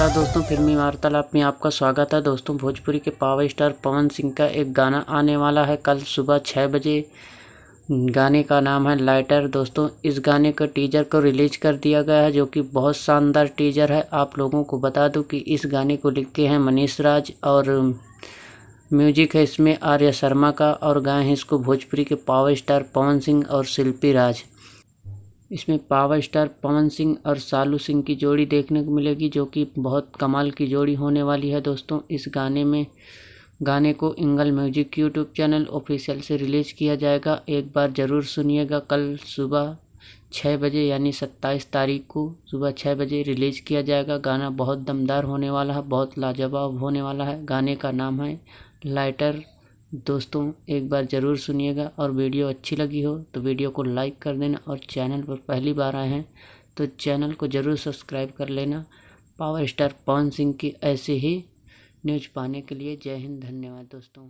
नमस्कार दोस्तों, फिल्मी वार्तालाप में आपका स्वागत है। दोस्तों, भोजपुरी के पावर स्टार पवन सिंह का एक गाना आने वाला है कल सुबह 6 बजे। गाने का नाम है लाइटर। दोस्तों, इस गाने का टीजर को रिलीज कर दिया गया है, जो कि बहुत शानदार टीजर है। आप लोगों को बता दूं कि इस गाने को लिखे हैं मनीष राज और म्यूजिक है इसमें आर्या शर्मा का, और गाए हैं इसको भोजपुरी के पावर स्टार पवन सिंह और शिल्पी राज। इसमें पावर स्टार पवन सिंह और सालू सिंह की जोड़ी देखने को मिलेगी, जो कि बहुत कमाल की जोड़ी होने वाली है। दोस्तों, इस गाने को इंगल म्यूजिक यूट्यूब चैनल ऑफिशियल से रिलीज़ किया जाएगा। एक बार ज़रूर सुनिएगा। कल सुबह 6 बजे यानी 27 तारीख को सुबह 6 बजे रिलीज़ किया जाएगा। गाना बहुत दमदार होने वाला है, बहुत लाजवाब होने वाला है। गाने का नाम है लाइटर। दोस्तों, एक बार ज़रूर सुनिएगा, और वीडियो अच्छी लगी हो तो वीडियो को लाइक कर देना, और चैनल पर पहली बार आए हैं तो चैनल को ज़रूर सब्सक्राइब कर लेना। पावर स्टार पवन सिंह की ऐसे ही न्यूज़ पाने के लिए जय हिंद, धन्यवाद दोस्तों।